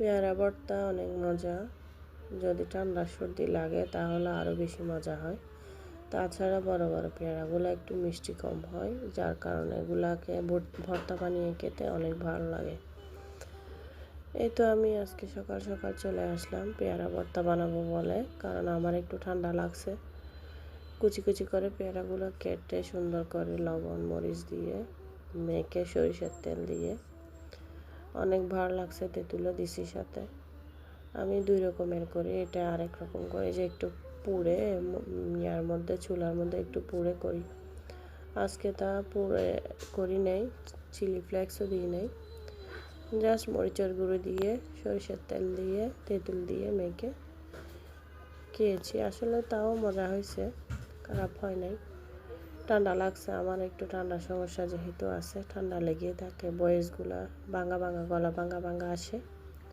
পেয়ারা ভর্তা অনেক মজা। যদি ঠান্ডা সর্দি লাগে তাহলে আরও বেশি মজা হয়। তাছাড়া বড় বড় পেয়ারাগুলো একটু মিষ্টি কম হয়, যার কারণে এগুলাকে ভর্তা বানিয়ে খেতে অনেক ভালো লাগে। এই তো আমি আজকে সকাল সকাল চলে আসলাম পেয়ারা ভর্তা বানাবো বলে, কারণ আমার একটু ঠান্ডা লাগছে। কুচি কুচি করে পেয়ারাগুলো কেটে সুন্দর করে লবণ মরিচ দিয়ে মেখে সরিষার তেল দিয়ে অনেক ভালো লাগছে, তেঁতুলও দিছি সাথে। আমি দুই রকমের করি, এটা আরেক রকম করে যে একটু পুড়ে ইয়ার মধ্যে চুলার মধ্যে একটু পুড়ে করি। আজকে তা পুড়ে করি নাই, চিলি ফ্লেক্সও দিই নাই, জাস্ট মরিচের গুঁড়ো দিয়ে সরিষার তেল দিয়ে তেঁতুল দিয়ে মেখে খেয়েছি। আসলে তাও মজা হয়েছে, খারাপ হয় নাই। ঠান্ডা লাগছে আমার, একটু ঠান্ডার সমস্যা যেহেতু আছে, ঠান্ডা লেগে থাকে, ভয়েসগুলা ভাঙা ভাঙা, গলা ভাঙা ভাঙা আসে।